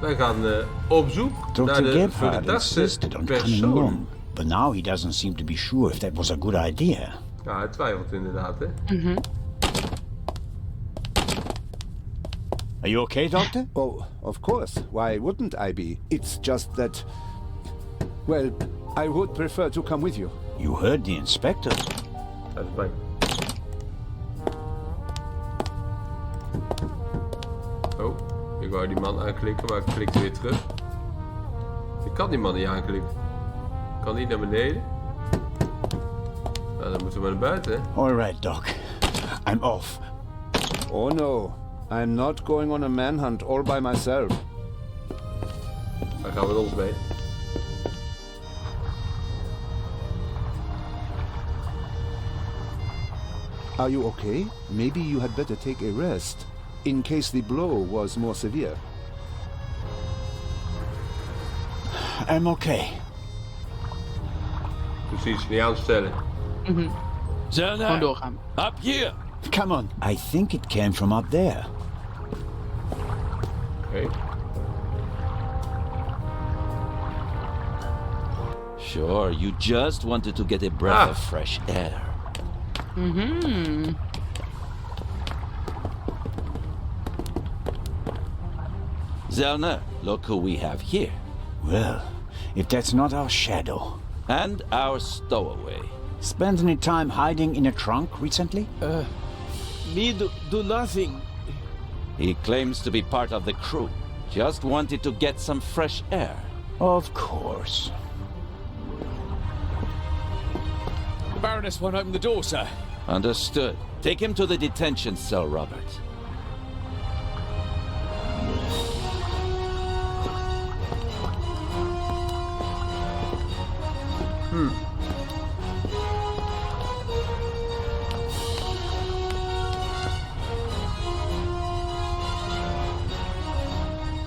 Wij gaan op zoek naar de verdachte persoon. But now he doesn't seem to be sure if that was a good idea. Ja, hij twijfelt inderdaad, hè. Are you okay, Doctor? Oh, of course. Why wouldn't I be? It's just that... Well, I would prefer to come with you. You heard the inspector. Dat is fijn. Oh, ik wou die man aanklikken, maar ik klikte weer terug. Ik kan die man niet aanklikken. Ik kan niet naar beneden. Nou, dan moeten we naar buiten, hè. All right, Doc. I'm off. Oh no, I'm not going on a manhunt all by myself. Daar gaan we met ons mee. Are you okay? Maybe you had better take a rest, in case the blow was more severe. I'm okay. Precies, niet aanstellen. Gewoon doorgaan. Up here. Come on. I think it came from up there. Oké. Sure, you just wanted to get a breath of fresh air. Zellner, look who we have here. Well, if that's not our shadow. And our stowaway. Spent any time hiding in a trunk recently? Me do nothing. He claims to be part of the crew. Just wanted to get some fresh air. Of course. The Baroness won't open the door, sir. Understood. Take him to the detention cell, Robert.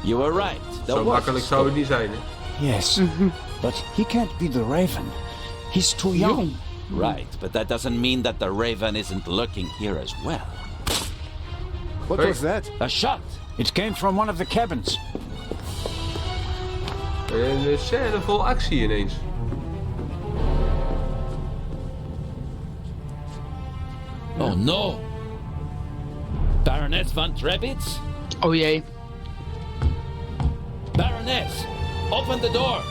You were right. Zo makkelijk zou het niet zijn, hè? Yes. But he can't be the Raven. He's too young. Right, but that doesn't mean that the Raven isn't lurking here as well. What was that? A shot! It came from one of the cabins. Een scène vol actie ineens. Oh no! Baroness van Trebitz? Oh jee. Baroness! Open the door!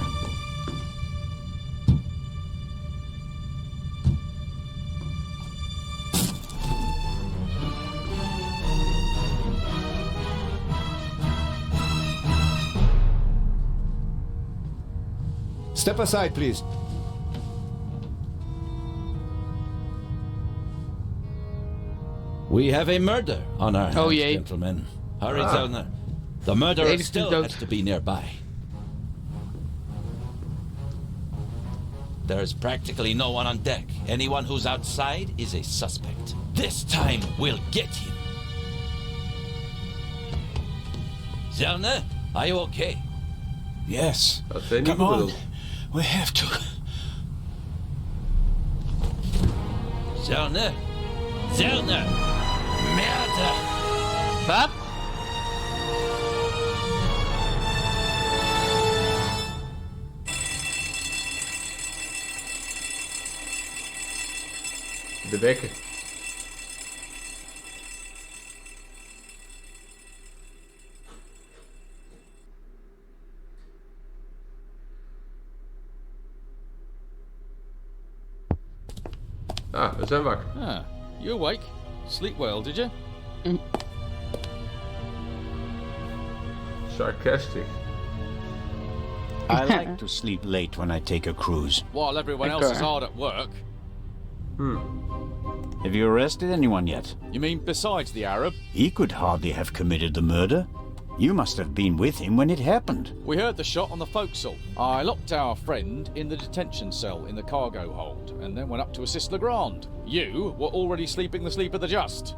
Step aside, please. We have a murder on our hands, jee. gentlemen. Hurry, Zellner. The murderer Ladies still dood. has to be nearby. There's practically no one on deck. Anyone who's outside is a suspect. This time we'll get him. Zellner, are you okay? Yes. Dat zijn niet Come on. bedoeld. We have to. Zellner! Zellner! Merde! Wat? De wekker. Ah, we zijn wakker. Ah, you awake? Sleep well, did you? Sarcastic. I like to sleep late when I take a cruise. While everyone else is hard at work. Have you arrested anyone yet? You mean besides the Arab? He could hardly have committed the murder. You must have been with him when it happened. We heard the shot on the forecastle. I locked our friend in the detention cell in the cargo hold and then went up to assist Legrand. You were already sleeping the sleep of the just.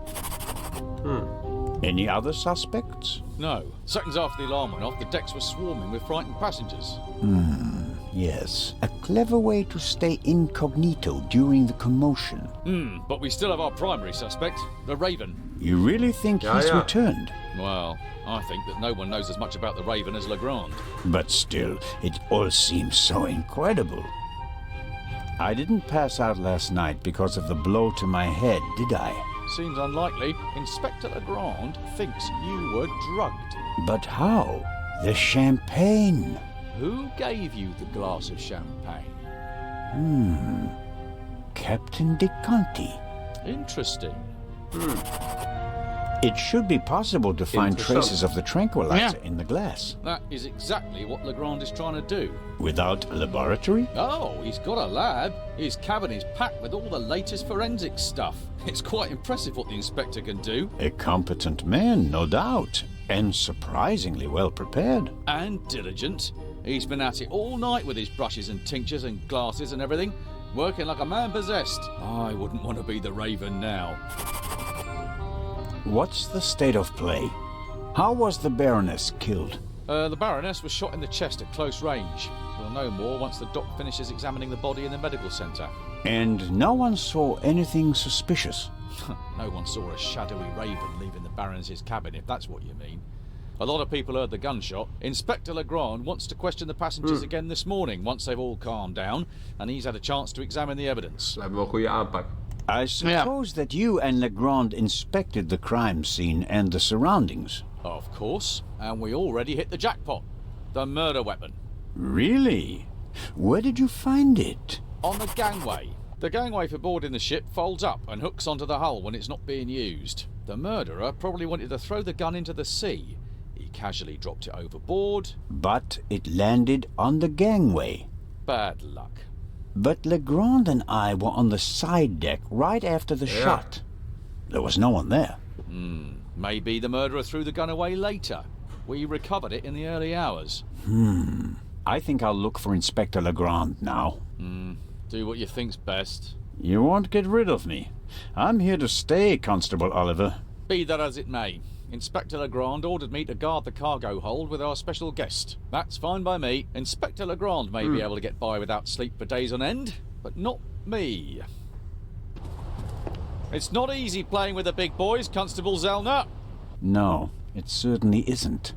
Any other suspects? No. Seconds after the alarm went off, the decks were swarming with frightened passengers. Yes, a clever way to stay incognito during the commotion. But we still have our primary suspect, the Raven. You really think Yeah, he's yeah. returned? Well, I think that no one knows as much about the Raven as Legrand. But still, it all seems so incredible. I didn't pass out last night because of the blow to my head, did I? Seems unlikely. Inspector Legrand thinks you were drugged. But how? The champagne. Who gave you the glass of champagne? Captain De Conti. Interesting. It should be possible to find Interessant. traces of the tranquilizer Yeah. in the glass. That is exactly what Legrand is trying to do. Without a laboratory? Oh, he's got a lab. His cabin is packed with all the latest forensic stuff. It's quite impressive what the inspector can do. A competent man, no doubt. And surprisingly well prepared. And diligent. He's been at it all night with his brushes and tinctures and glasses and everything, working like a man possessed. I wouldn't want to be the Raven now. What's the state of play? How was the Baroness killed? The Baroness was shot in the chest at close range. We'll know more once the doc finishes examining the body in the medical centre. And no one saw anything suspicious. No one saw a shadowy Raven leaving the Baroness's cabin, if that's what you mean. A lot of people heard the gunshot. Inspector Legrand wants to question the passengers again this morning, once they've all calmed down, and he's had a chance to examine the evidence. Lijkt me wel een goede aanpak. I suppose that you and Legrand inspected the crime scene and the surroundings. Of course, and we already hit the jackpot. The murder weapon. Really? Where did you find it? On the gangway. The gangway for boarding the ship folds up and hooks onto the hull when it's not being used. The murderer probably wanted to throw the gun into the sea. He casually dropped it overboard. But it landed on the gangway. Bad luck. But Legrand and I were on the side deck right after the Yeah. shot. There was no one there. Maybe the murderer threw the gun away later. We recovered it in the early hours. I think I'll look for Inspector Legrand now. Do what you think's best. You won't get rid of me. I'm here to stay, Constable Oliver. Be that as it may, Inspector Legrand ordered me to guard the cargo hold with our special guest. That's fine by me. Inspector Legrand may be able to get by without sleep for days on end, but not me. It's not easy playing with the big boys, Constable Zellner. No, it certainly isn't.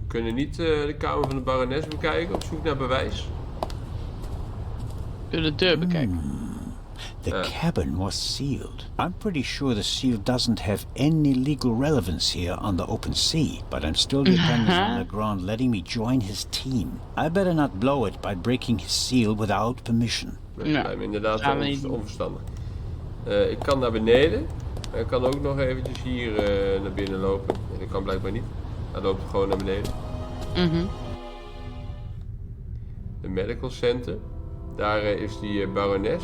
We kunnen niet de kamer van de barones bekijken op zoek naar bewijs. Door de deur bekijken. The cabin was sealed. I'm pretty sure the seal doesn't have any legal relevance here on the open sea, but I'm still depending on Legrand letting me join his team. I better not blow it by breaking his seal without permission. Dat Ja, lijkt me inderdaad gaan we wel niet doen. onverstandig. Ik kan naar beneden. Ik kan ook nog eventjes hier naar binnen lopen. Nee, dat kan blijkbaar niet. Hij loopt gewoon naar beneden. De medical center. Daar is die barones.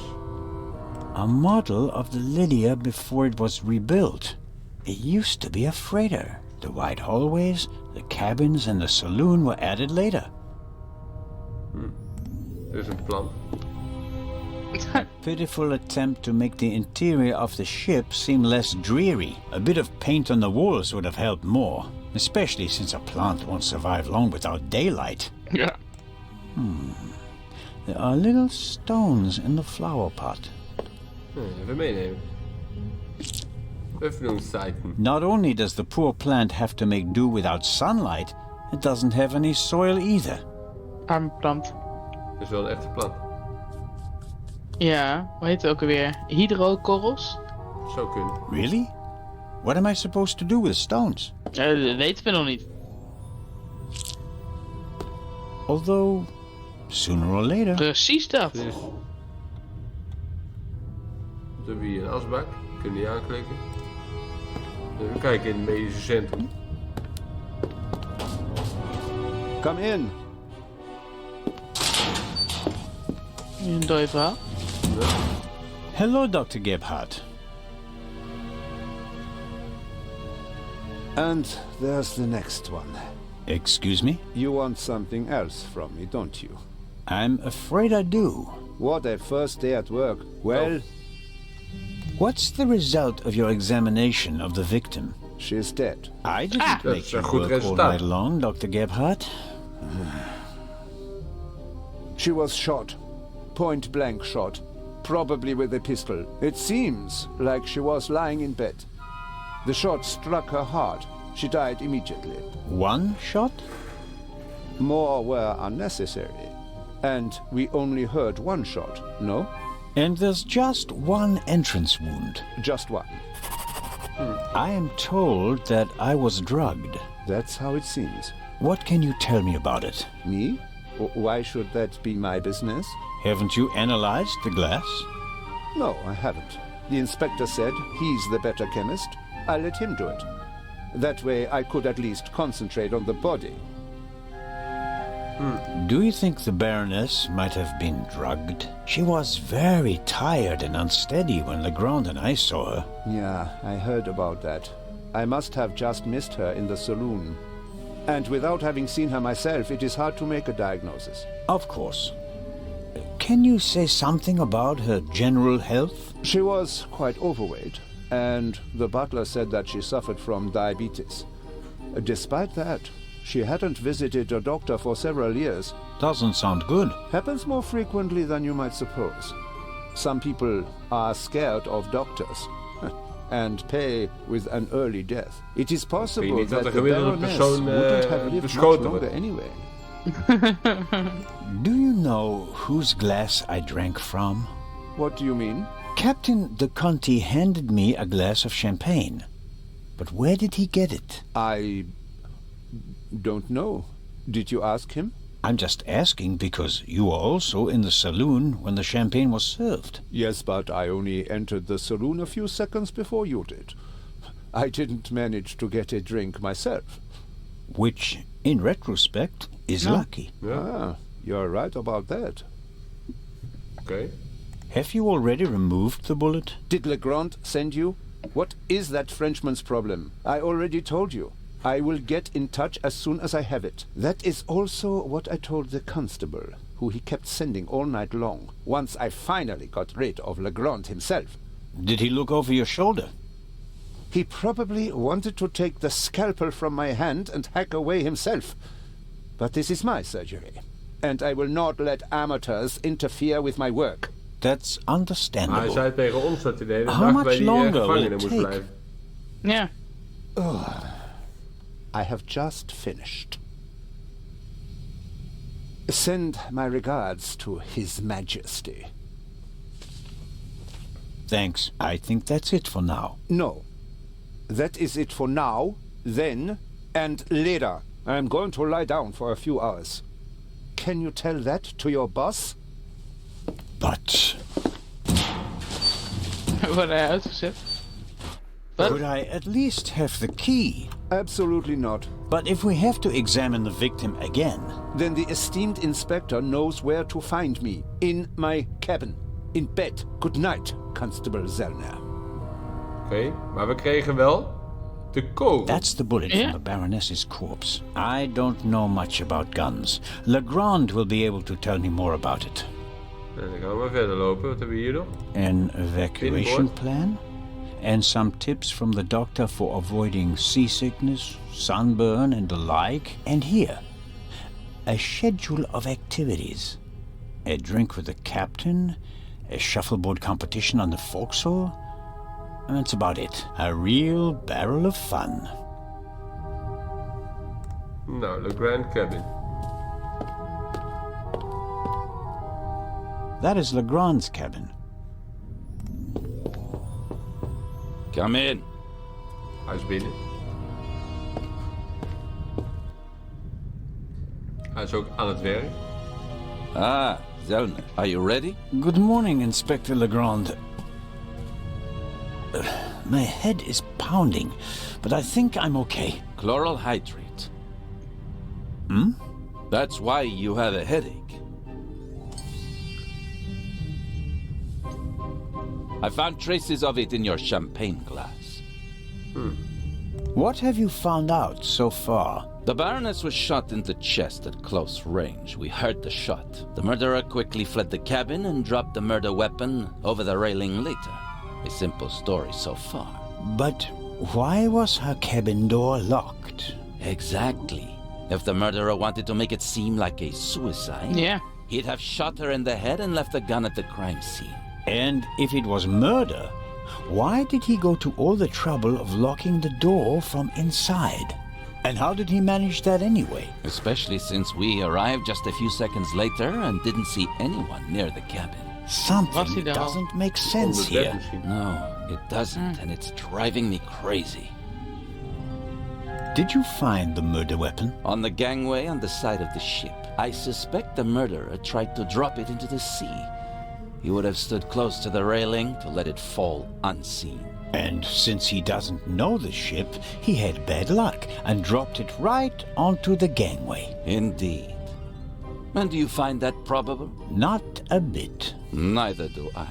A model of the Lydia before it was rebuilt. It used to be a freighter. The wide hallways, the cabins and the saloon were added later. Er is een plan. Pitiful attempt to make the interior of the ship seem less dreary. A bit of paint on the walls would have helped more, especially since a plant won't survive long without daylight. Ja. There are little stones in the flower pot. Even meenemen. Öffnungszeiten. Not only does the poor plant have to make do without sunlight, it doesn't have any soil either. Arme plant. Dat is wel een echte plan. Ja, hoe heet het ook alweer? Hydrokorrels? Zou kunnen. Really? What am I supposed to do with stones? Dat weten we nog niet. Although, sooner or later... Precies dat. Dus. Dan hebben we hier een asbak. Kunnen die aanklikken. Even kijken in het medische centrum. Come in. Een dooi verhaal. Hello, Dr. Gebhardt. And there's the next one. Excuse me? You want something else from me, don't you? I'm afraid I do. What a first day at work. Well, What's the result of your examination of the victim? she's dead. I didn't Dat make is you een goed work all resultaat. night long, Dr. Gebhardt. She was shot. Point blank shot. Probably with a pistol. It seems like she was lying in bed. The shot struck her hard. She died immediately. One shot? More were unnecessary. And we only heard one shot, no? And there's just one entrance wound. Just one. I am told that I was drugged. That's how it seems. What can you tell me about it? Me? Why should that be my business? Haven't you analyzed the glass? No, I haven't. The inspector said he's the better chemist. I let him do it. That way I could at least concentrate on the body. Do you think the Baroness might have been drugged? She was very tired and unsteady when Legrand and I saw her. Yeah, I heard about that. I must have just missed her in the saloon. And without having seen her myself, it is hard to make a diagnosis. Of course. Can you say something about her general health? She was quite overweight, and the butler said that she suffered from diabetes. Despite that, she hadn't visited a doctor for several years. Doesn't sound good. Happens more frequently than you might suppose. Some people are scared of doctors and pay with an early death. It is possible niet dat that de the gemiddelde Baroness persoon, wouldn't have lived much beschoten longer wordt. anyway. Do you know whose glass I drank from? What do you mean? Captain de Conti handed me a glass of champagne. But where did he get it? I don't know. Did you ask him? I'm just asking because you were also in the saloon when the champagne was served. Yes, but I only entered the saloon a few seconds before you did. I didn't manage to get a drink myself. Which, in retrospect, is lucky. Ah, you're right about that. Oké. Have you already removed the bullet? Did Legrand send you? What is that Frenchman's problem? I already told you. I will get in touch as soon as I have it. That is also what I told the constable, who he kept sending all night long, once I finally got rid of Legrand himself. Did he look over your shoulder? He probably wanted to take the scalpel from my hand and hack away himself. But this is my surgery, and I will not let amateurs interfere with my work. That's Maar hij understandable. zei tegen ons dat hij de hele How dag much bij die longer will gevangenen it moest take? blijven. Ja. I have just finished. Send my regards to His Majesty. Thanks. I think that's it for now. No. That is it for now, then, and later. I am going to lie down for a few hours. Can you tell that to your boss? But Wordt hij uitgezet? Wat? could I at least have the key? Absolutely not. But if we have to examine the victim again, Then the esteemed inspector knows where to find me. In my cabin. In bed. Good night, Constable Zellner. Oké, maar we kregen wel de kogel. that's the bullet Yeah. from the Baroness's corpse. I don't know much about guns. Legrand will be able to tell me more about it. En dan gaan we maar verder lopen. Wat hebben we hier nog? An evacuation Inboard. plan? And some tips from the doctor for avoiding seasickness, sunburn, and the like. And here, a schedule of activities. A drink with the captain, a shuffleboard competition on the forecastle, and that's about it. A real barrel of fun. Nou, Le Grand Cabin. That is Legrand's cabin. Come in. Hij is binnen. Hij is ook aan het werk. Ah, Zellner, are you ready? Good morning, Inspector Legrand. My head is pounding, but I think I'm okay. Chloral hydrate. That's why you have a headache. I found traces of it in your champagne glass. What have you found out so far? The Baroness was shot in the chest at close range. We heard the shot. The murderer quickly fled the cabin and dropped the murder weapon over the railing later. A simple story so far. But why was her cabin door locked? Exactly. If the murderer wanted to make it seem like a suicide, Ja. He'd have shot her in the head and left the gun at the crime scene. And if it was murder, why did he go to all the trouble of locking the door from inside? And how did he manage that anyway? Especially since we arrived just a few seconds later and didn't see anyone near the cabin. Was hij Something er al? doesn't make sense Onder bed here. misschien. No, it doesn't, and it's driving me crazy. Did you find the murder weapon? On the gangway on the side of the ship, I suspect the murderer tried to drop it into the sea. He would have stood close to the railing to let it fall unseen. And since he doesn't know the ship, he had bad luck and dropped it right onto the gangway. Indeed. And do you find that probable? Not a bit. Neither do I.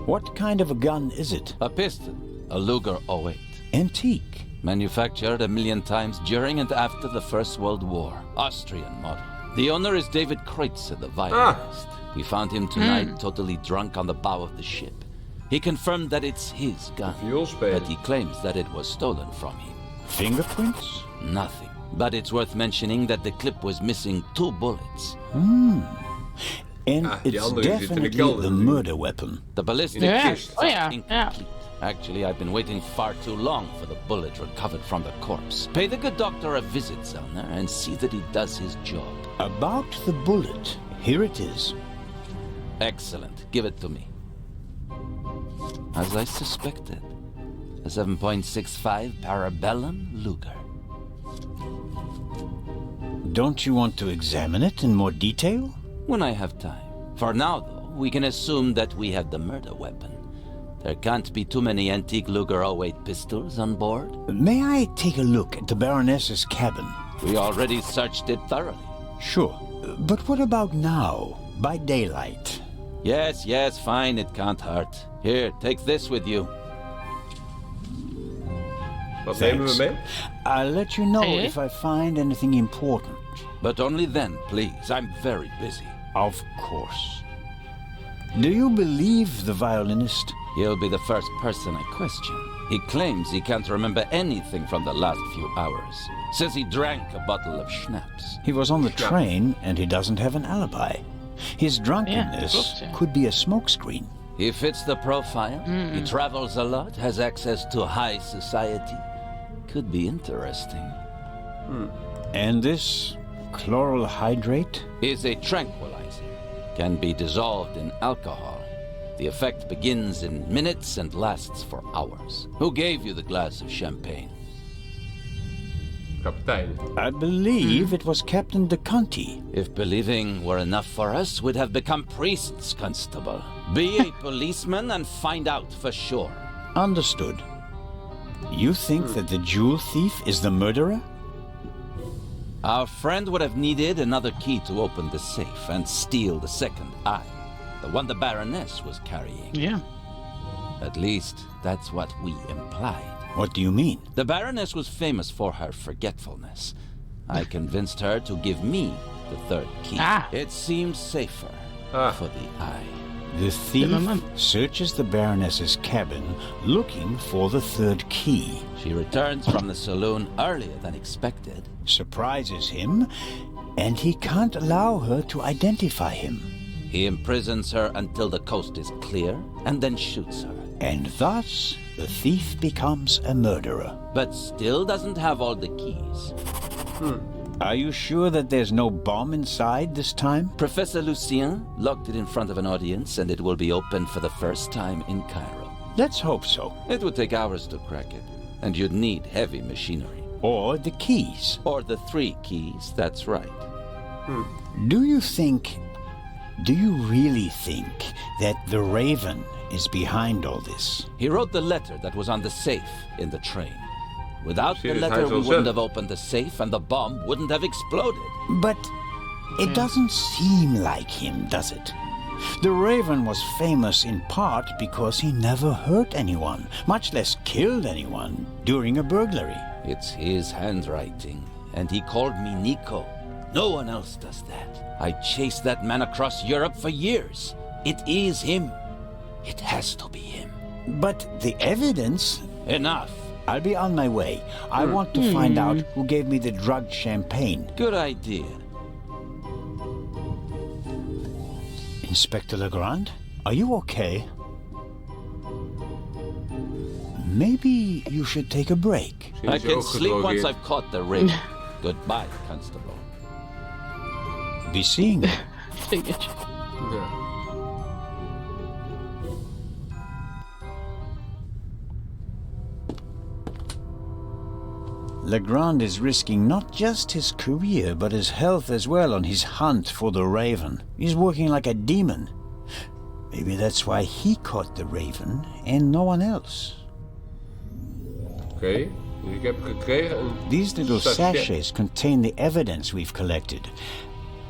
What kind of a gun is it? A pistol, a Luger 08. Antique. Manufactured 1,000,000 times during and after the First World War. Austrian model. The owner is David Kreutzer, the violinist. We found him tonight totally drunk on the bow of the ship. He confirmed that it's his gun, Vioolspeler. but he claims that it was stolen from him. Fingerprints? Nothing. But it's worth mentioning that the clip was missing 2 bullets. And die it's andere zit in de definitely kelder the natuurlijk. murder weapon. The ballistic Ja. test Oh ja, is ja. incomplete. Actually, I've been waiting far too long for the bullet recovered from the corpse. Pay the good doctor a visit, Zellner, and see that he does his job. About the bullet, here it is. Excellent. Give it to me. As I suspected, a 7.65 Parabellum Luger. Don't you want to examine it in more detail? When I have time. For now, though, we can assume that we have the murder weapon. There can't be too many antique Luger 08 pistols on board. May I take a look at the Baroness's cabin? We already searched it thoroughly. Sure. But what about now, by daylight? Yes, fine, it can't hurt. Here, take this with you. Wat nemen we Thanks. mee? I'll let you know Hey. if I find anything important. But only then, please. I'm very busy. Of course. Do you believe the violinist? He'll be the first person I question. He claims he can't remember anything from the last few hours. Says he drank a bottle of schnapps. He was on the train and he doesn't have an alibi. His drunkenness klopt, ja. could be a smokescreen. He fits the profile. He travels a lot, has access to high society. Could be interesting. And this chloral hydrate? Is a tranquilizer. Can be dissolved in alcohol. The effect begins in minutes and lasts for hours. Who gave you the glass of champagne? Kapitein. I believe it was Captain de Conti. If believing were enough for us, we'd have become priests, Constable. Be a policeman and find out for sure. Understood. You think that the jewel thief is the murderer? Our friend would have needed another key to open the safe and steal the second eye, the one the Baroness was carrying. Ja. At least, that's what we implied. What do you mean? The Baroness was famous for her forgetfulness. I convinced her to give me the third key. It seems safer for the eye. The thief moment. searches the Baroness's cabin looking for the third key, She returns from the saloon earlier than expected. surprises him, and he can't allow her to identify him. He imprisons her until the coast is clear and then shoots her. And thus, the thief becomes a murderer. But still doesn't have all the keys. Are you sure that there's no bomb inside this time? Professor Lucien locked it in front of an audience and it will be opened for the first time in Cairo. Let's hope so. It would take hours to crack it, and you'd need heavy machinery. Or the keys. Or the 3 keys, that's right. Do you really think that the Raven is behind all this? He wrote the letter that was on the safe in the train. Without the Serieus, letter, hij is we wel wouldn't zelf. have opened the safe and the bomb wouldn't have exploded. But it doesn't seem like him, does it? The Raven was famous in part because he never hurt anyone, much less killed anyone, during a burglary. It's his handwriting, and he called me Nico. No one else does that. I chased that man across Europe for years. It is him. It has to be him. But the evidence... Enough. I'll be on my way. I want to find out who gave me the drugged champagne. Good idea. Inspector Legrand, are you okay? Maybe you should take a break. Misschien I is hij can ook sleep once gedrogeerd. I've caught the raven. Goodbye, Constable. Be seeing you. Vingertje. Ja. Legrand is risking not just his career, but his health as well on his hunt for the raven. He's working like a demon. Maybe that's why he caught the raven and no one else. Oké, dus ik heb gekregen een These little sachet. sachets contain the evidence we've collected.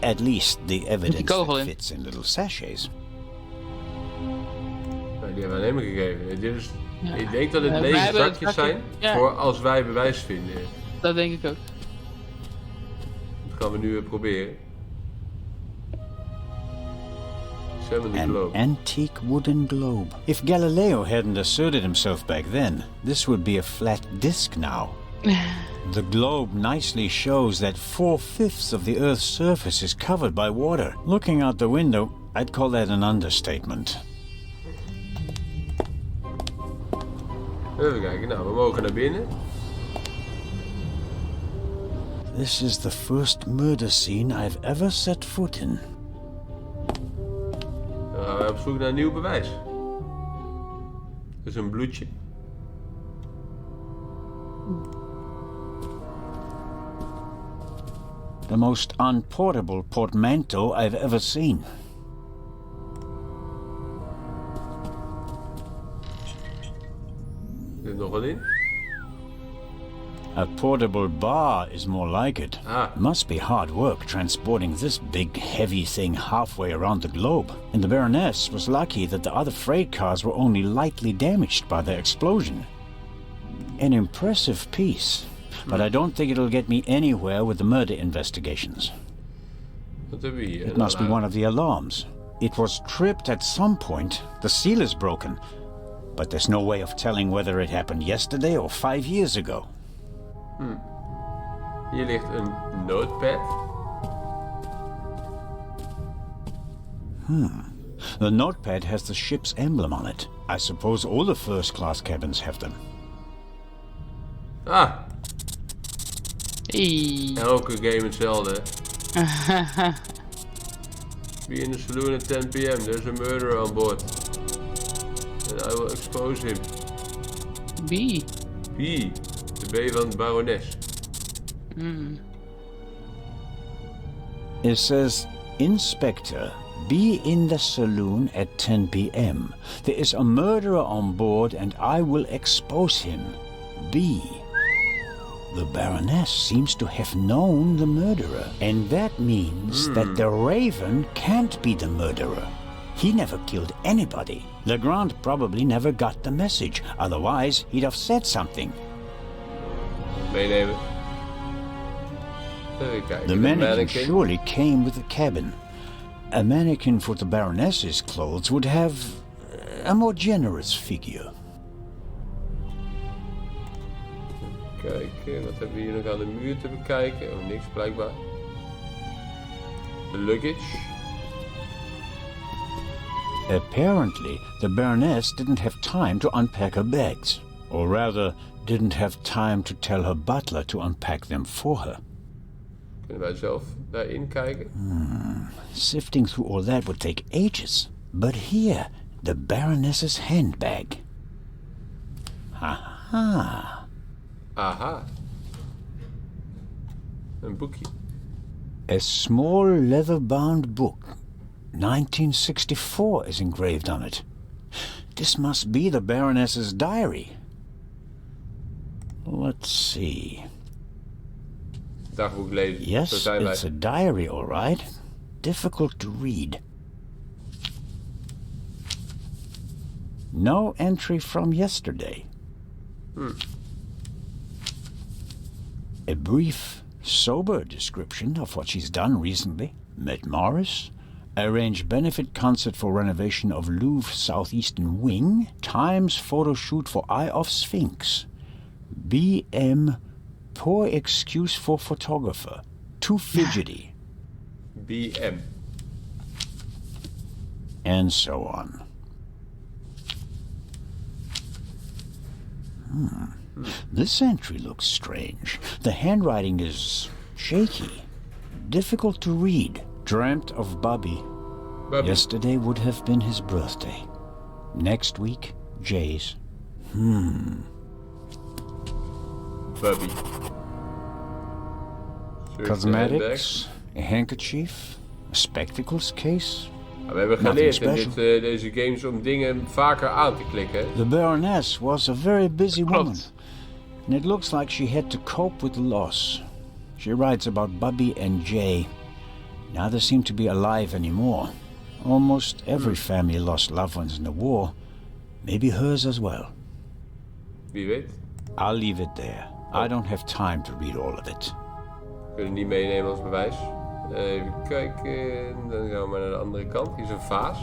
At least the evidence kogel that in. fits in little sachets. Nou, die hebben we aan hem gegeven. Dit is, Ja. ik denk dat het Wij lege hebben het zakjes zakje. zijn Ja. voor als wij bewijs vinden. Dat denk ik ook. Dat gaan we nu proberen. Seven An globe. antique wooden globe. If Galileo hadn't asserted himself back then, this would be a flat disk now. The globe nicely shows that 4/5 of the Earth's surface is covered by water. Looking out the window, I'd call that an understatement. Even kijken, nou we mogen naar binnen. This is the first murder scene I've ever set foot in. Dan gaan we op zoek naar nieuw bewijs. Dus een bloedje. The most unportable portmanteau I've ever seen. Er zit nog wat in. A portable bar is more like it. Ah. Must be hard work transporting this big, heavy thing halfway around the globe. And the Baroness was lucky that the other freight cars were only lightly damaged by the explosion. An impressive piece, but I don't think it'll get me anywhere with the murder investigations. Wat hebben we hier? It must be one of the alarms. It was tripped at some point. The seal is broken. But there's no way of telling whether it happened yesterday or 5 years ago. Hier ligt een notepad. The notepad has the ship's emblem on it. I suppose all the first-class cabins have them. Ah, Hey. elke game hetzelfde. Be in the saloon at 10 p.m. There's a murderer on board. And I will expose him. Wie? Wie? De B van barones. It says, Inspector, be in the saloon at 10 p.m. There is a murderer on board and I will expose him. B. The Baroness seems to have known the murderer, and that means that the Raven can't be the murderer. He never killed anybody. Legrand probably never got the message, otherwise he'd have said something. Meenemen. Even kijken. The de mannequin surely came with the cabin. A mannequin for the Baroness's clothes would have a more generous figure. Kijken, wat hebben we hier nog aan de muur te bekijken? Oh, niks blijkbaar. De luggage. Apparently, the Baroness didn't have time to unpack her bags. Or rather, didn't have time to tell her butler to unpack them for her. Kunnen wij zelf daarin kijken? Sifting through all that would take ages. But here, the Baroness's handbag. Aha. Aha. Een boekje. A small leather-bound book. 1964 is engraved on it. This must be the Baroness's diary. Let's see. Dagboek lezen. Zo Yes, zijn wij. it's a diary, all right. Difficult to read. No entry from yesterday. A brief, sober description of what she's done recently. Met Morris, arranged benefit concert for renovation of Louvre Southeastern Wing, Times photo shoot for Eye of Sphinx. BM, poor excuse for photographer. Too fidgety. BM. and so on. This entry looks strange. The handwriting is shaky, difficult to read. Dreamt of Bobby. Bobby. Yesterday would have been his birthday. Next week, Jay's. Bobby. Cosmetics, a handkerchief, a spectacles case. Ja, we hebben Nothing geleerd in special. deze games om dingen vaker aan te klikken. Hè? The Baroness was a very busy woman, Klopt. and it looks like she had to cope with the loss. She writes about Bubby and Jay. Neither seem to be alive anymore. Almost every family lost loved ones in the war. Maybe hers as well. Wie weet. I'll leave it there. I don't have time to read all of it. We kunnen niet meenemen als bewijs. Even kijken. Dan gaan we maar naar de andere kant. Hier is een vaas.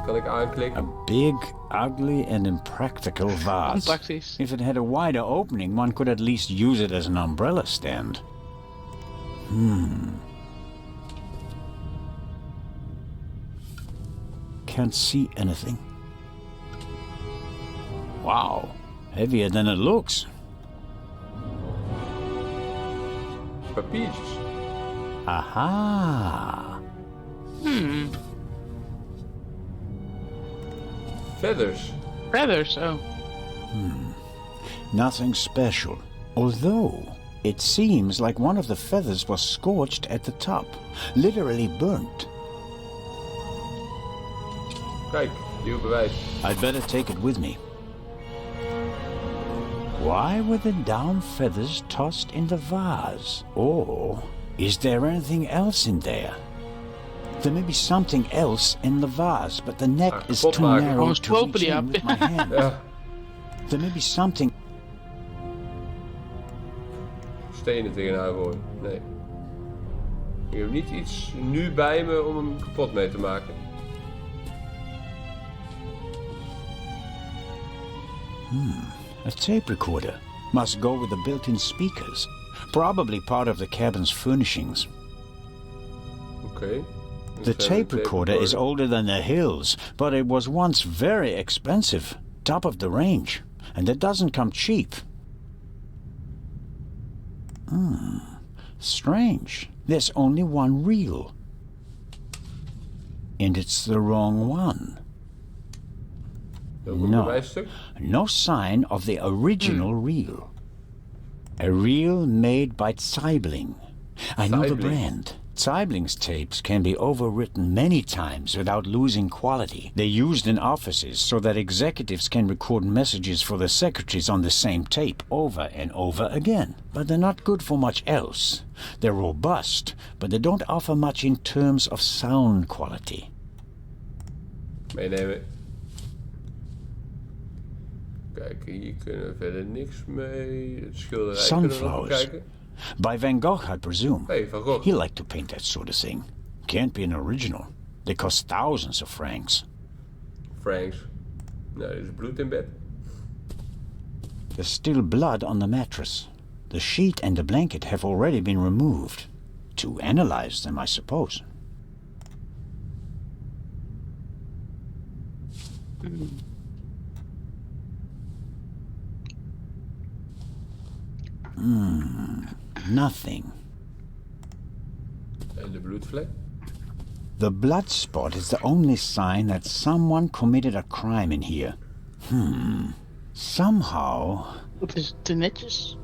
Kan ik A aanklikken? big, ugly, and impractical vase. Onpraktisch. If it had a wider opening, one could at least use it as an umbrella stand. Can't see anything. Wow, heavier than it looks. Papiertjes. Aha! Feathers. Feathers, oh. Nothing special. Although, it seems like one of the feathers was scorched at the top. Literally burnt. Kijk, nieuw bewijs. I'd better take it with me. Why were the down feathers tossed in the vase? Or is there anything else in there? There may be something else in the vase, but the neck is too kapot maken. narrow Gewoon to reach stropen die in af. with my hand. Ja, There may be something... stenen tegenaan gooien. Nee. Ik heb niet iets nu bij me om hem kapot mee te maken. A tape recorder. Must go with the built-in speakers. Probably part of the cabin's furnishings. Oké. The tape recorder is older than the hills, but it was once very expensive. Top of the range. And it doesn't come cheap. Strange. There's only one reel. And it's the wrong one. Ook een No. bewijsstuk. No sign of the original reel. A reel made by Zeibling. I know the Zeibling. brand. Zeibling's tapes can be overwritten many times without losing quality. They're used in offices so that executives can record messages for the secretaries on the same tape over and over again. But they're not good for much else. They're robust, but they don't offer much in terms of sound quality. Meenemen. Kijk, hier kunnen we verder niks mee. Het schilderij kunnen we nog Sunflowers. bekijken. By Van Gogh, I presume. Hey, Van Gogh. He liked to paint that sort of thing. Can't be an original. They cost thousands of francs. Franks. Nou, er is bloed in bed. There's still blood on the mattress. The sheet and the blanket have already been removed. To analyze them, I suppose. Nothing. En de bloedvlek. The blood spot is the only sign that someone committed a crime in here. Somehow, Dat is te netjes.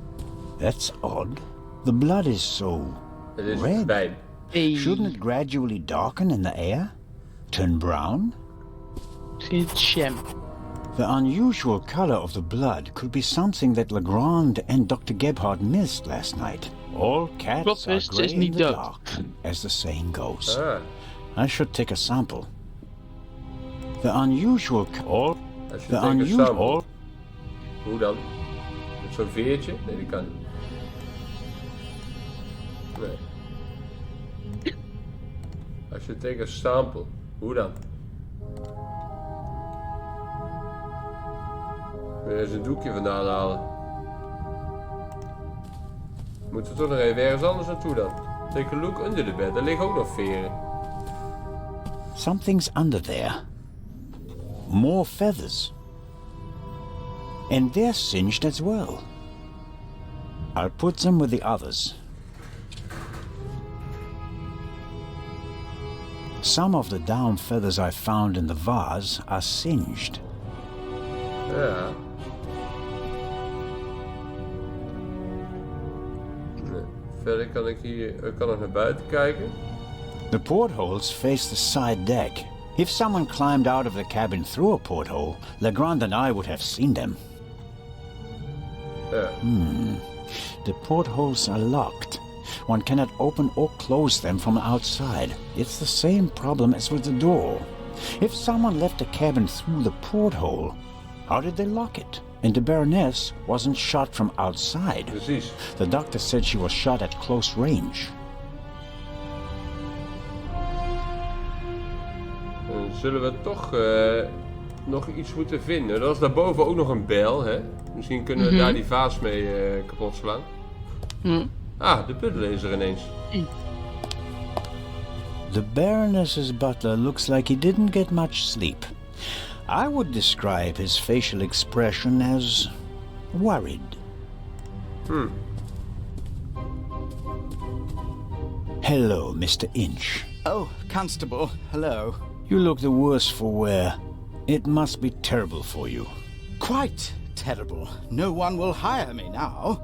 that's odd. The blood is so Het is red. wijn. Hey. Shouldn't it gradually darken in the air? Turn brown? Misschien het sham. The unusual color of the blood could be something that Legrand and Dr. Gebhardt missed last night. All cats Plot are twist, grey is in niet the dood. dark, as the saying goes. Ah, I should take a sample. The unusual als je the denkt een unusual sample. Hoe dan? Met zo'n veertje? Nee, die kan niet. Nee. Als je take a sample. Hoe dan? Weer eens een doekje vandaan halen. Moeten we toch nog even ergens anders naartoe dan? Take a look under the bed. Daar liggen ook nog veren. Something's under there. More feathers. And they're singed as well. I'll put them with the others. Some of the down feathers I found in the vase are singed. Ja. Nee. Verder kan ik nog naar buiten kijken. The portholes face the side deck. If someone climbed out of the cabin through a porthole, Legrand and I would have seen them. Ja. The portholes are locked. One cannot open or close them from outside. It's the same problem as with the door. If someone left the cabin through the porthole, how did they lock it? And the Baroness wasn't shot from outside. Precies. The doctor said she was shot at close range. Dan zullen we toch nog iets moeten vinden. Er was daarboven ook nog een bel, hè? Misschien kunnen we daar die vaas mee kapot slaan. Ah, de butler is er ineens. The Baroness's butler looks like he didn't get much sleep. I would describe his facial expression as worried. Hello, Mr. Inch. Oh, Constable, hello. You look the worse for wear. It must be terrible for you. Quite terrible. No one will hire me now.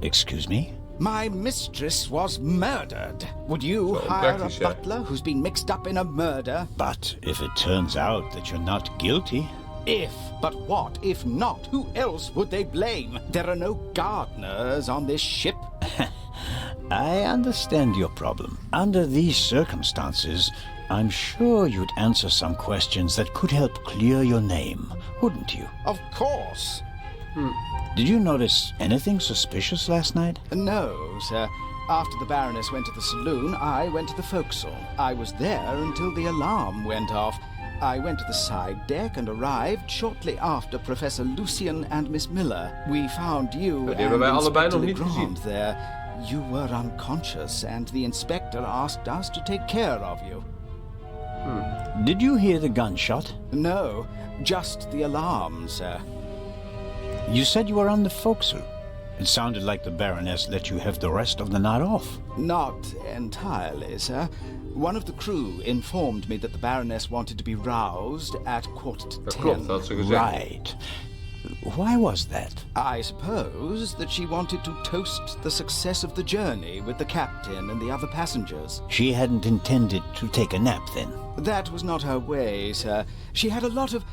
Excuse me? My mistress was murdered. Would you hire a practice, yeah. butler who's been mixed up in a murder? But if it turns out that you're not guilty... If, but what if not? Who else would they blame? There are no gardeners on this ship. I understand your problem. Under these circumstances, I'm sure you'd answer some questions that could help clear your name, wouldn't you? Of course. Did you notice anything suspicious last night? No, sir. After the Baroness went to the saloon, I went to the forecastle. I was there until the alarm went off. I went to the side deck and arrived shortly after Professor Lucian and Miss Miller. We found you Die hebben wij and allebei nog Inspector niet gezien. Legrand there. You were unconscious and the inspector asked us to take care of you. Did you hear the gunshot? No, just the alarm, sir. You said you were on the forecastle. It sounded like the Baroness let you have the rest of the night off. Not entirely, sir. One of the crew informed me that the Baroness wanted to be roused at 10:15. Dat klopt, dat had ze gezegd. Right. Why was that? I suppose that she wanted to toast the success of the journey with the captain and the other passengers. She hadn't intended to take a nap then. That was not her way, sir. She had a lot of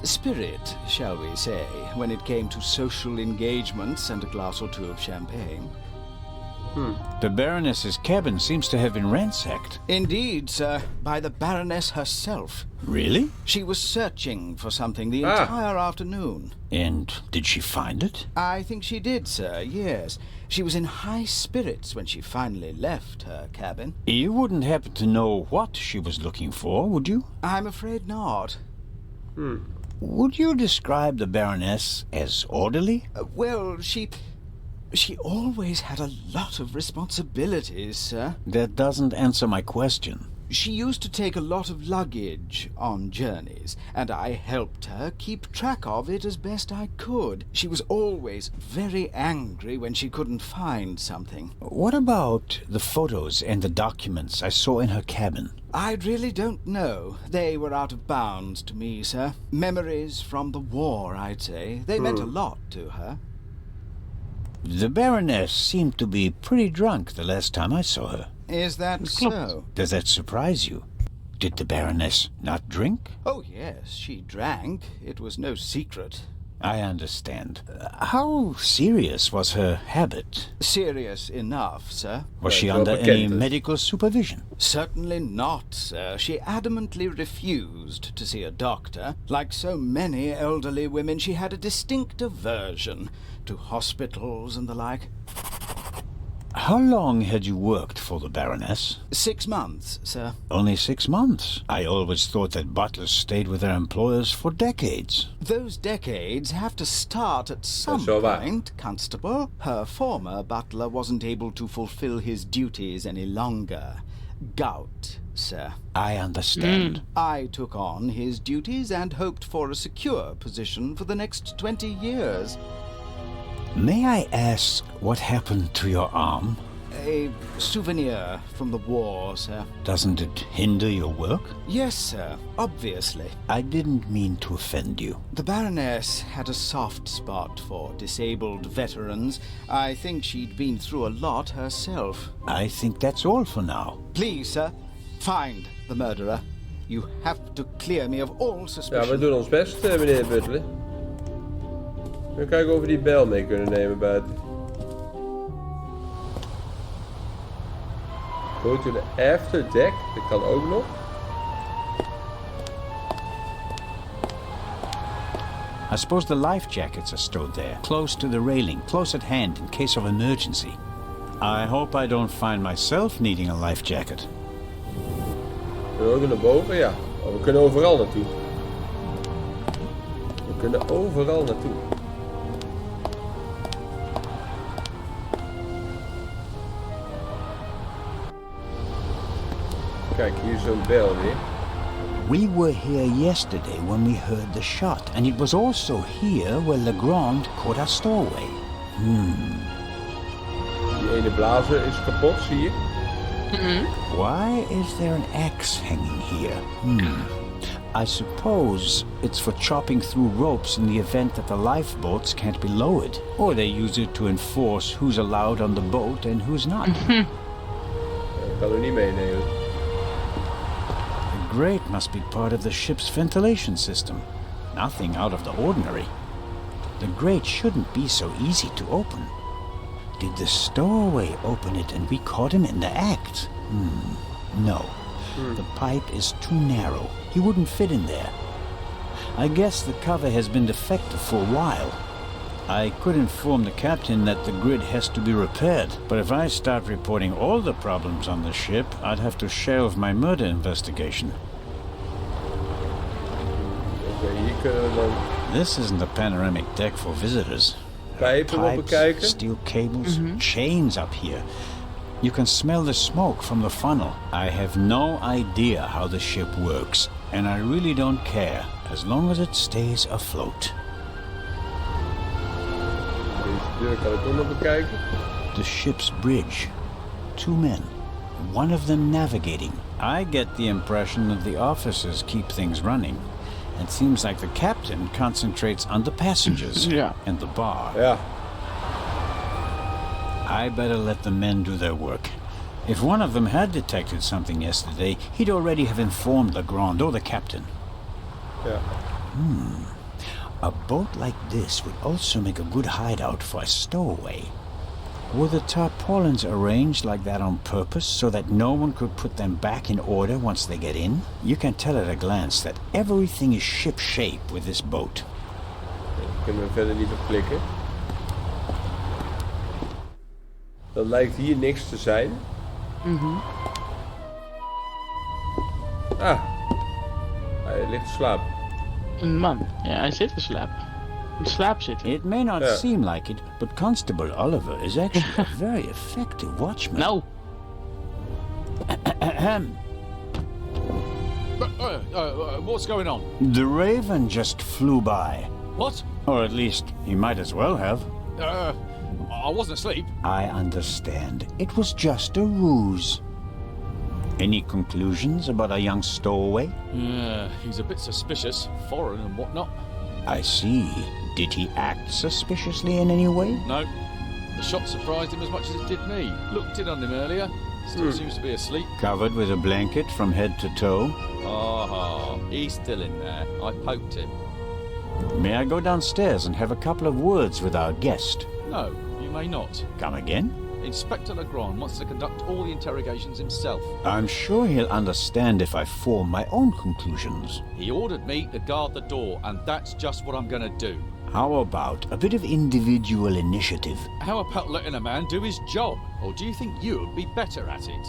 spirit, shall we say, when it came to social engagements and a glass or two of champagne. The Baroness's cabin seems to have been ransacked. Indeed, sir, by the Baroness herself. Really? She was searching for something the entire afternoon. And did she find it? I think she did, sir, yes. She was in high spirits when she finally left her cabin. You wouldn't happen to know what she was looking for, would you? I'm afraid not. Would you describe the Baroness as orderly? Well, she always had a lot of responsibilities, sir. That doesn't answer my question. She used to take a lot of luggage on journeys, and I helped her keep track of it as best I could. She was always very angry when she couldn't find something. What about the photos and the documents I saw in her cabin? I really don't know. They were out of bounds to me, sir. Memories from the war, I'd say. They meant a lot to her. The Baroness seemed to be pretty drunk the last time I saw her. Is that so? Does that surprise you? Did the Baroness not drink? Oh, yes, she drank. It was no secret. I understand. How serious was her habit? Serious enough, sir. Was she wel under bekend any dus. medical supervision? Certainly not, sir. She adamantly refused to see a doctor. Like so many elderly women, she had a distinct aversion to hospitals and the like. How long had you worked for the Baroness? 6 months, sir. Only 6 months. I always thought that butlers stayed with their employers for decades. Those decades have to start at some is wel waar. point, Constable. Her former butler wasn't able to fulfill his duties any longer. gout, sir. I understand. I took on his duties and hoped for a secure position for the next 20 years. May I ask what happened to your arm? A souvenir from the war, sir. Doesn't it hinder your work? Yes, sir, obviously. I didn't mean to offend you. The Baroness had a soft spot for disabled veterans. I think she'd been through a lot herself. I think that's all for now. Please, sir, find the murderer. You have to clear me of all suspicion. Ja, we doen ons best, meneer Butler. We kijken of we die bijl mee kunnen nemen buiten. Go to the after deck. Dat kan ook nog. I suppose the life jackets are stowed there, close to the railing, close at hand in case of emergency. I hope I don't find myself needing a life jacket. We kunnen naar boven, ja. Oh, we kunnen overal naartoe. We kunnen overal naartoe. Kijk, hier is zo'n bel weer. We were here yesterday when we heard the shot, and it was also here where Legrand caught our stowaway. Die ene blazer is kapot, zie je? Why is there an axe hanging here? I suppose it's for chopping through ropes in the event that the lifeboats can't be lowered. Or they use it to enforce who's allowed on the boat and who's not. Ik kan er niet meenemen. The grate must be part of the ship's ventilation system. Nothing out of the ordinary. The grate shouldn't be so easy to open. Did the stowaway open it and we caught him in the act? No. The pipe is too narrow. He wouldn't fit in there. I guess the cover has been defective for a while. I could inform the captain that the grid has to be repaired, but if I start reporting all the problems on the ship, I'd have to shelve my murder investigation. Oké, hier kunnen we dan This isn't a panoramic deck for visitors. pijpen nog bekijken. Steel cables, chains up here. You can smell the smoke from the funnel. I have no idea how the ship works, and I really don't care, as long as it stays afloat. Deze deur kan ik ook nog bekijken. The ship's bridge. 2 men. One of them navigating. I get the impression that the officers keep things running. It seems like the captain concentrates on the passengers and the bar. Ja. I better let the men do their work. If one of them had detected something yesterday, he'd already have informed Legrand or the captain. Ja. A boat like this would also make a good hideout for a stowaway. Were the tarpaulins arranged like that on purpose so that no one could put them back in order once they get in? You can tell at a glance that everything is ship-shape with this boat. Daar kunnen we verder niet op klikken. Dan lijkt hier niks te zijn. Ah. Hij ligt te slapen. Een man. Ja, hij zit te slapen. In slaap zitten. It may not seem like it, but Constable Oliver is actually a very effective watchman. Nou. What's going on? The Raven just flew by. What? Or at least, he might as well have. I wasn't asleep. I understand. It was just a ruse. Any conclusions about a young stowaway? He's a bit suspicious, foreign and whatnot. I see. Did he act suspiciously in any way? No. The shot surprised him as much as it did me. Looked in on him earlier. Still seems to be asleep. Covered with a blanket from head to toe? He's still in there. I poked him. May I go downstairs and have a couple of words with our guest? No, you may not. Come again? Inspector Legrand wants to conduct all the interrogations himself. I'm sure he'll understand if I form my own conclusions. He ordered me to guard the door, and that's just what I'm gonna do. How about a bit of individual initiative? How about letting a man do his job? Or do you think you'd be better at it?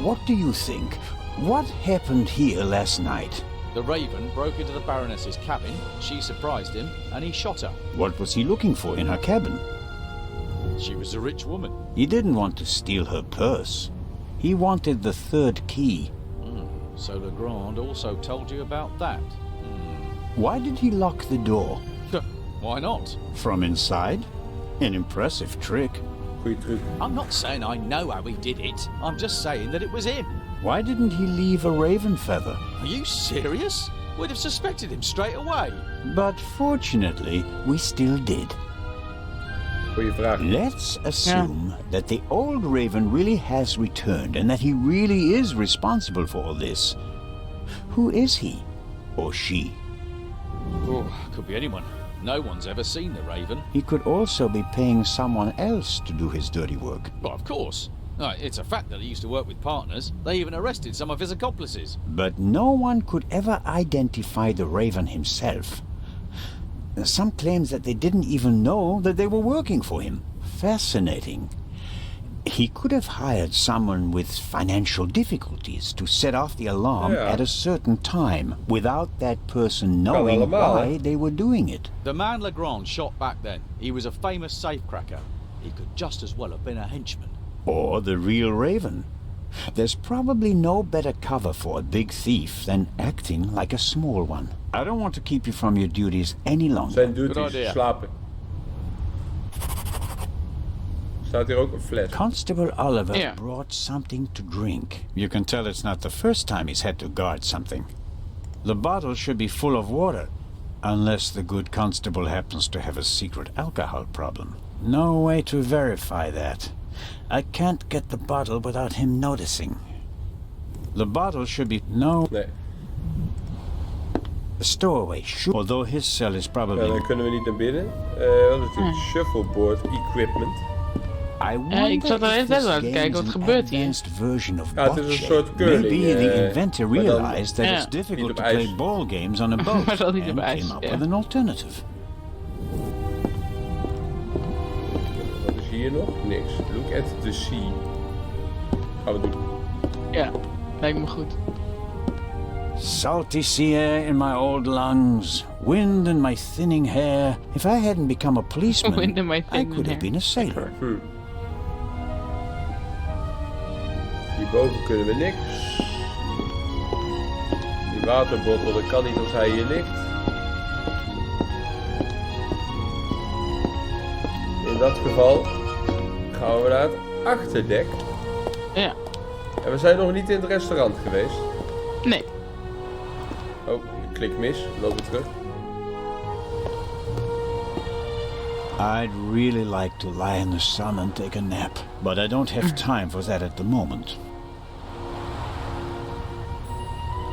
What do you think? What happened here last night? The Raven broke into the Baroness's cabin, she surprised him, and he shot her. What was he looking for in her cabin? She was a rich woman. He didn't want to steal her purse. He wanted the third key. So Legrand also told you about that. Why did he lock the door? Why not? From inside? An impressive trick. Goeie truc. I'm not saying I know how he did it. I'm just saying that it was him. Why didn't he leave a raven feather? Are you serious? We'd have suspected him straight away. But fortunately, we still did. Goeie vraag. Let's assume that the old raven really has returned and that he really is responsible for all this. Who is he? Or she? Oh, could be anyone. No one's ever seen the Raven. He could also be paying someone else to do his dirty work. Well, of course. It's a fact that he used to work with partners. They even arrested some of his accomplices. But no one could ever identify the raven himself. Some claims that they didn't even know that they were working for him. Fascinating. He could have hired someone with financial difficulties to set off the alarm at a certain time without that person knowing why they were doing it. The man Legrand shot back then, he was a famous safecracker. He could just as well have been a henchman. Or the real raven. There's probably no better cover for a big thief than acting like a small one. I don't want to keep you from your duties any longer. Zijn duties, slapen. Staat hier ook een fles. Constable Oliver brought something to drink. You can tell it's not the first time he's had to guard something. The bottle should be full of water, unless the good constable happens to have a secret alcohol problem. No way to verify that. I can't get the bottle without him noticing. The bottle should be... Nee. The stowaway should... Although his cell is probably... Dan kunnen we niet naar binnen. Wat is dit? Shuffleboard equipment. Ik zat er eens net aan te kijken wat gebeurt hier. Het is een soort curling. Maybe the inventor realized that it's difficult to play ball games on a boat Maar dat niet and op ijs. came up with an alternative. Wat is hier nog? Niks. Look at the sea. Gaan we doen. Ja, lijkt me goed. Salty sea air in my old lungs, wind in my thinning hair. If I hadn't become a policeman, Wind in my I thinning could have hair. been a sailor. Hierboven kunnen we niks. Die waterbottel, dat kan niet als hij hier ligt. In dat geval gaan we naar het achterdek. Ja. En we zijn nog niet in het restaurant geweest. Nee. Oh, ik klik mis. Lopen terug. I'd really like to lie in the sun and take a nap, but I don't have time for that at the moment.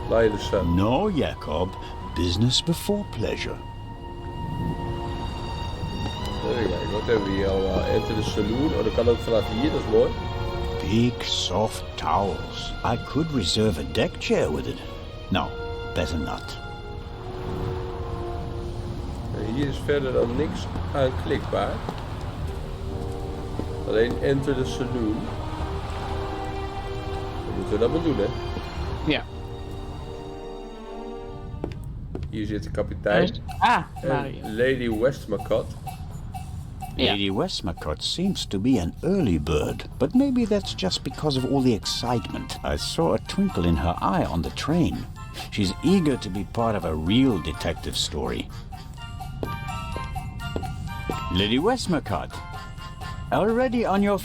Lie in the sun. No, Jacob. Business before pleasure. Even kijken, wat hebben we hier allemaal? Enter the saloon. Oh, dat kan ook vanaf hier, dat is mooi. Big, soft towels. I could reserve a deck chair with it. No, better not. En hier is verder dan niks aanklikbaar. Alleen enter the saloon. Dan moeten we dat maar doen, hè? Ja. Hier zit de kapitein. Mario. Lady Westmacott. Lady Westmacott seems to be an early bird, but maybe that's just because of all the excitement. I saw a twinkle in her eye on the train. She's eager to be part of a real detective story. Lady Westmacott, already on your...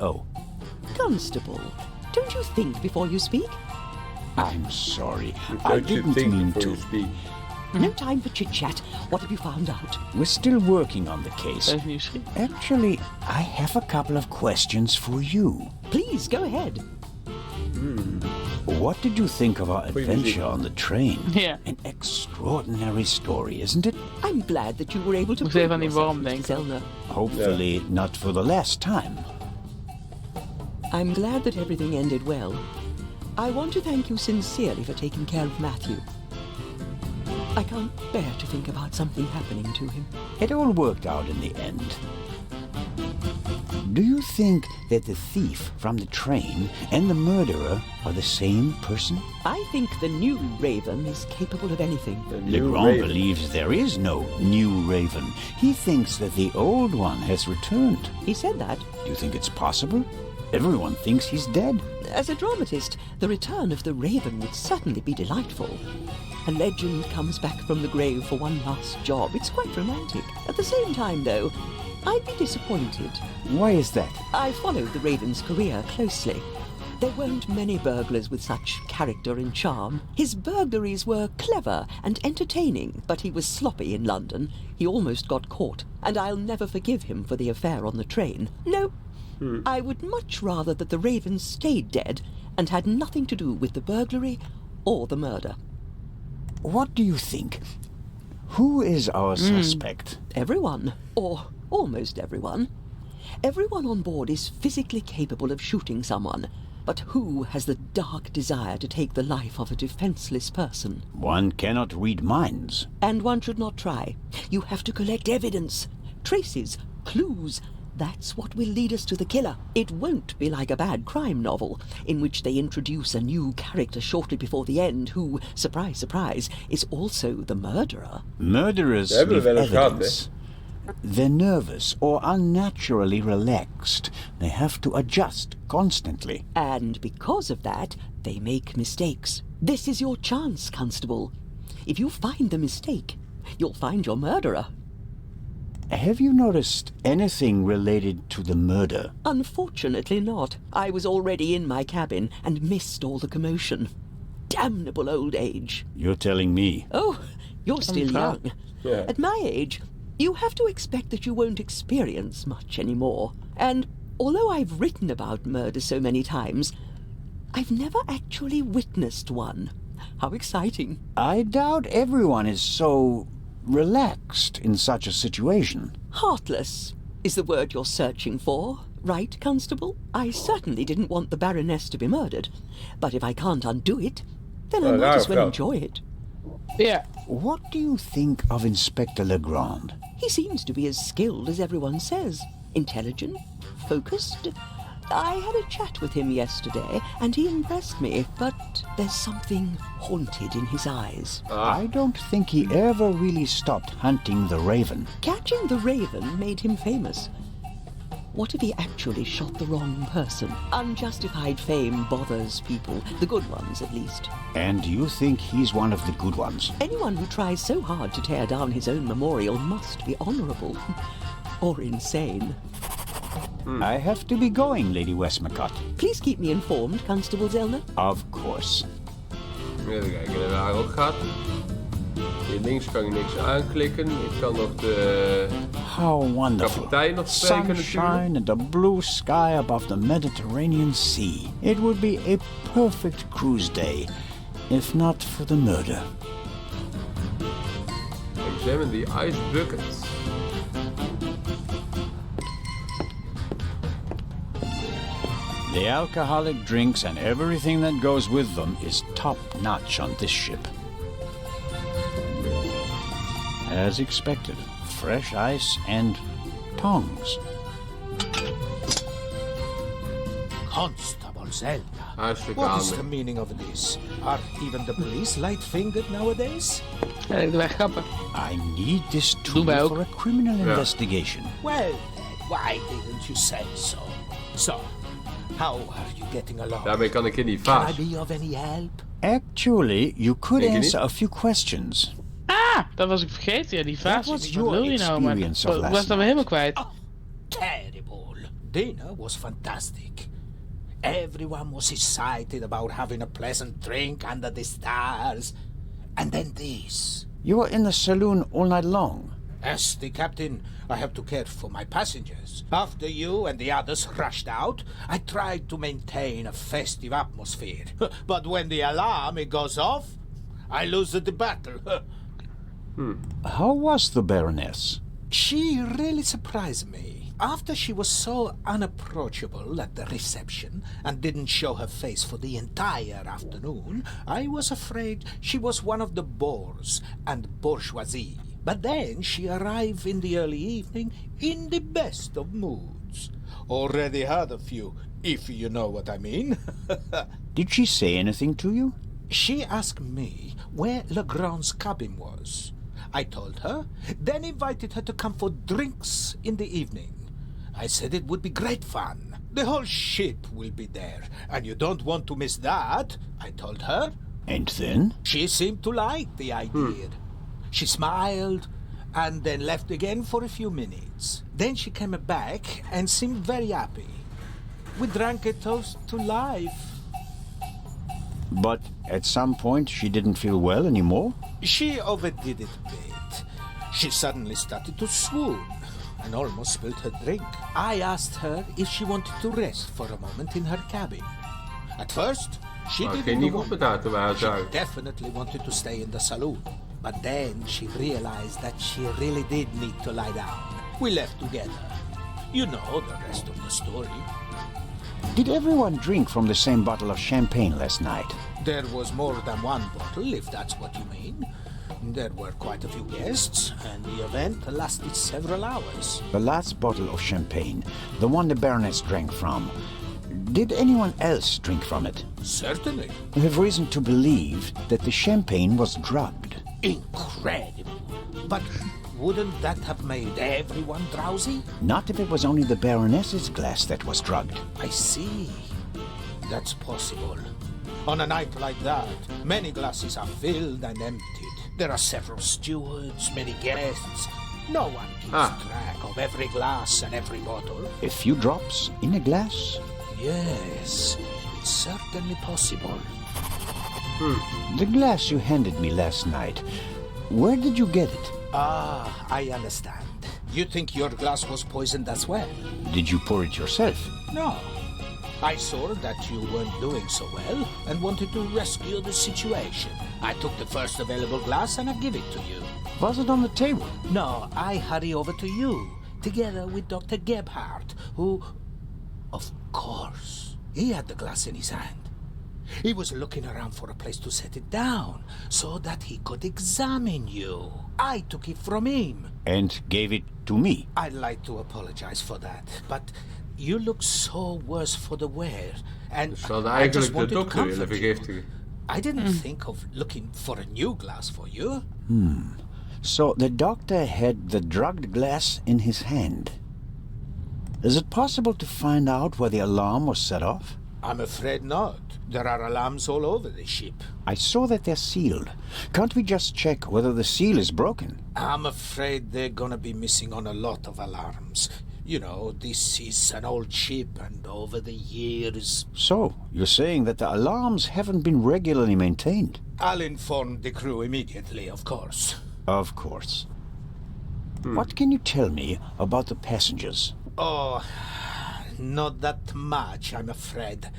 Oh. Constable, don't you think before you speak? I'm sorry. Don't I didn't you think mean before to. you speak? No time for chit-chat. What have you found out? We're still working on the case. Dat is nieuwsgierig. Actually, I have a couple of questions for you. Please, go ahead. What did you think of our adventure on the train? Yeah. An extraordinary story, isn't it? I'm glad that you were able to Moest prove even aan die yourself, worm Mr. denken. Zellner. Hopefully not for the last time. I'm glad that everything ended well. I want to thank you sincerely for taking care of Matthew. I can't bear to think about something happening to him. It all worked out in the end. Do you think that the thief from the train and the murderer are the same person? I think the new Raven is capable of anything. Legrand believes there is no new Raven. He thinks that the old one has returned. He said that. Do you think it's possible? Everyone thinks he's dead. As a dramatist, the return of the Raven would certainly be delightful. A legend comes back from the grave for one last job. It's quite romantic. At the same time, though, I'd be disappointed. Why is that? I followed the Raven's career closely. There weren't many burglars with such character and charm. His burglaries were clever and entertaining, but he was sloppy in London. He almost got caught, and I'll never forgive him for the affair on the train. No, I would much rather that the Raven stayed dead and had nothing to do with the burglary or the murder. What do you think? Who is our suspect? Everyone, or almost everyone. Everyone on board is physically capable of shooting someone, but who has the dark desire to take the life of a defenseless person? One cannot read minds. And one should not try. You have to collect evidence, traces, clues. That's what will lead us to the killer. It won't be like a bad crime novel, in which they introduce a new character shortly before the end who, surprise, surprise, is also the murderer. Murderers leave evidence. They're nervous or unnaturally relaxed. They have to adjust constantly. And because of that, they make mistakes. This is your chance, Constable. If you find the mistake, you'll find your murderer. Have you noticed anything related to the murder? Unfortunately not. I was already in my cabin and missed all the commotion. Damnable old age. You're telling me. Oh, you're still young. Yeah. At my age, you have to expect that you won't experience much anymore. And although I've written about murder so many times, I've never actually witnessed one. How exciting. I doubt everyone is so relaxed in such a situation. Heartless is the word you're searching for, right, Constable? I certainly didn't want the Baroness to be murdered, but if I can't undo it, then I might as well enjoy it. Yeah. What do you think of Inspector Legrand? He seems to be as skilled as everyone says. Intelligent, focused. I had a chat with him yesterday, and he impressed me, but there's something haunted in his eyes. I don't think he ever really stopped hunting the Raven. Catching the Raven made him famous. What if he actually shot the wrong person? Unjustified fame bothers people, the good ones at least. And you think he's one of the good ones? Anyone who tries so hard to tear down his own memorial must be honourable. Or insane. I have to be going, Lady Westmacott. Please keep me informed, Constable Zellner. Of course. Even kijken waar het gaat. Hier links kan ik niks aanklikken. Ik kan nog de How wonderful. kapitein nog spreken natuurlijk. Sunshine and a blue sky above the Mediterranean Sea. It would be a perfect cruise day, if not for the murder. Examine the ice bucket. The alcoholic drinks and everything that goes with them is top-notch on this ship. As expected, fresh ice and tongs. Constable Zelda, Hartstikke what is handig. the meaning of this? Are even the police light-fingered nowadays? Ja, ik doe echt grappen. I need this tool Doen wij ook. for a criminal investigation. Well, then, why didn't you say so? So, how are you getting along? Daarmee kan ik in die Can vaas. I be of any help? Actually, you could Denk je answer niet? a few questions. Ah, dat was ik vergeten. Ja, die That vaas. was Wat your wil je nou, man? experience of Ik last was dat weer helemaal kwijt. Oh, terrible. Dinner was fantastic. Everyone was excited about having a pleasant drink under the stars. And then this. You were in the saloon all night long. As the captain, I have to care for my passengers. After you and the others rushed out, I tried to maintain a festive atmosphere. But when the alarm it goes off, I lose the battle. How was the Baroness? She really surprised me. After she was so unapproachable at the reception and didn't show her face for the entire afternoon, I was afraid she was one of the bores and bourgeoisie. But then she arrived in the early evening in the best of moods. Already had a few, if you know what I mean. Did she say anything to you? She asked me where Legrand's cabin was. I told her, then invited her to come for drinks in the evening. I said it would be great fun. The whole ship will be there, and you don't want to miss that, I told her. And then? She seemed to like the idea. She smiled, and then left again for a few minutes. Then she came back and seemed very happy. We drank a toast to life. But at some point she didn't feel well anymore? She overdid it a bit. She suddenly started to swoon and almost spilled her drink. I asked her if she wanted to rest for a moment in her cabin. At first, she didn't want. She definitely wanted to stay in the saloon. But then she realized that she really did need to lie down. We left together. You know the rest of the story. Did everyone drink from the same bottle of champagne last night? There was more than one bottle, if that's what you mean. There were quite a few guests, and the event lasted several hours. The last bottle of champagne, the one the Baroness drank from, did anyone else drink from it? Certainly. I have reason to believe that the champagne was drugged. Incredible. But wouldn't that have made everyone drowsy? Not if it was only the Baroness's glass that was drugged. I see. That's possible. On a night like that, many glasses are filled and emptied. There are several stewards, many guests. No one keeps track of every glass and every bottle. A few drops in a glass? Yes, it's certainly possible. The glass you handed me last night, where did you get it? Ah, I understand. You think your glass was poisoned as well? Did you pour it yourself? No. I saw that you weren't doing so well and wanted to rescue the situation. I took the first available glass and I give it to you. Was it on the table? No, I hurry over to you, together with Dr. Gebhardt, who... Of course, he had the glass in his hand. He was looking around for a place to set it down, so that he could examine you. I took it from him. And gave it to me? I'd like to apologize for that, but you look so worse for the wear, and I just wanted to comfort you. I didn't think of looking for a new glass for you. So the doctor had the drugged glass in his hand. Is it possible to find out where the alarm was set off? I'm afraid not. There are alarms all over the ship. I saw that they're sealed. Can't we just check whether the seal is broken? I'm afraid they're gonna be missing on a lot of alarms. You know, this is an old ship, and over the years... So, you're saying that the alarms haven't been regularly maintained? I'll inform the crew immediately, of course. Of course. What can you tell me about the passengers? Oh, not that much, I'm afraid.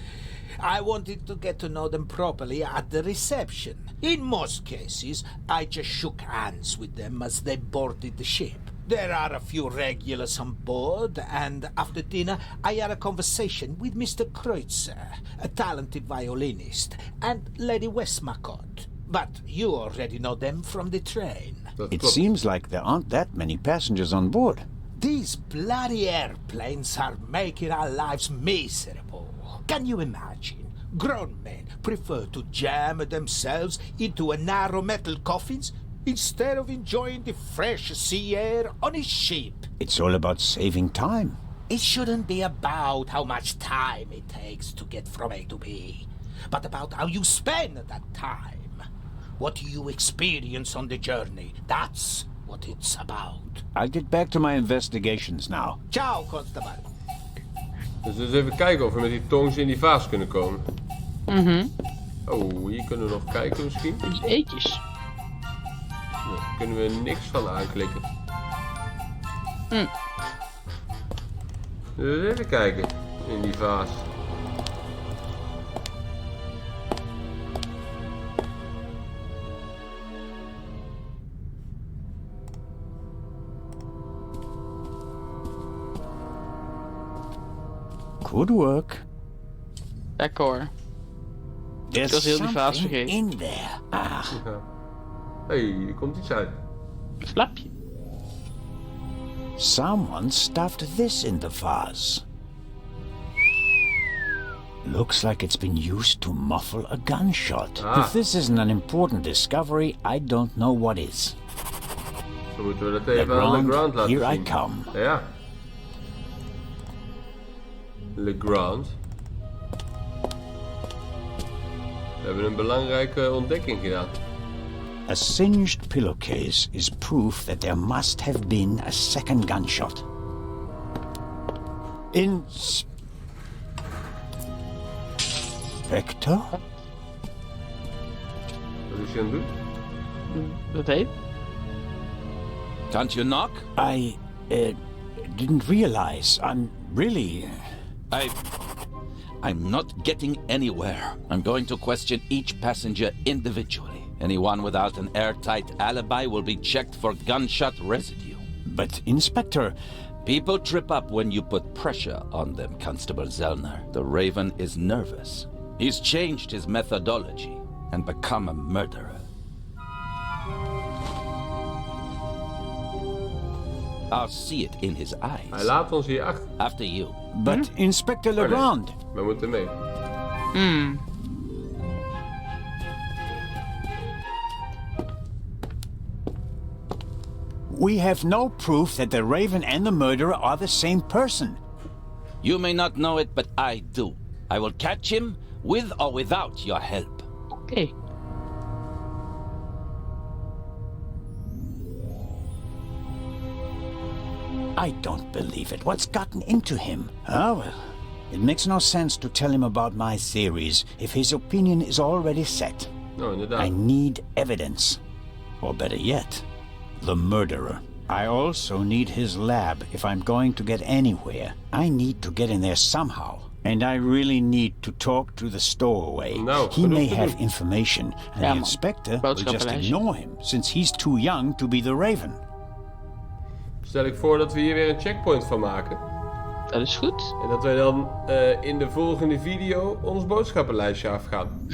I wanted to get to know them properly at the reception. In most cases, I just shook hands with them as they boarded the ship. There are a few regulars on board, and after dinner, I had a conversation with Mr. Kreutzer, a talented violinist, and Lady Westmacott. But you already know them from the train. It seems like there aren't that many passengers on board. These bloody airplanes are making our lives miserable. Can you imagine? Grown men prefer to jam themselves into a narrow metal coffins instead of enjoying the fresh sea air on a ship. It's all about saving time. It shouldn't be about how much time it takes to get from A to B, but about how you spend that time. What you experience on the journey, that's what it's about. I'll get back to my investigations now. Ciao, Constable. Dus even kijken of we met die tongs in die vaas kunnen komen. Oh, hier kunnen we nog kijken misschien. Eetjes. Daar kunnen we niks van aanklikken. Dus even kijken in die vaas. Good work. Lekker hoor. There's Ik was heel die vaas something vergeten. in there. Ja. Hey, er komt iets uit. Flapje. Someone stuffed this in the vase. Looks like it's been used to muffle a gunshot. If this isn't an important discovery, I don't know what is. Zo moeten we dat even aan de ground laten here zien. I come. Ja. Legrand. We hebben een belangrijke ontdekking gedaan. A singed pillowcase is proof that there must have been a second gunshot. Inspector? Wat is hij aan het doen? Dat heet? Can't you knock? I didn't realize. I'm really... I'm not getting anywhere. I'm going to question each passenger individually. Anyone without an airtight alibi will be checked for gunshot residue. But, Inspector... People trip up when you put pressure on them, Constable Zellner. The Raven is nervous. He's changed his methodology and become a murderer. I'll see it in his eyes. Hij laat ons hier achter. After you. But, Inspector Legrand... We moeten mee. We have no proof that the Raven and the murderer are the same person. You may not know it, but I do. I will catch him with or without your help. Oké. I don't believe it. What's gotten into him? Oh, well. It makes no sense to tell him about my theories if his opinion is already set. Nou, inderdaad. I need evidence. Or better yet, the murderer. I also need his lab if I'm going to get anywhere. I need to get in there somehow. And I really need to talk to the stowaway. Nou, he may have information, and the inspector will just boodschappenlijstje. ignore him, since he's too young to be the Raven. Stel ik voor dat we hier weer een checkpoint van maken. Dat is goed. En dat wij dan in de volgende video ons boodschappenlijstje afgaan.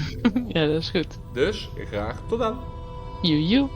Ja, dat is goed. Dus, graag tot dan. Joe.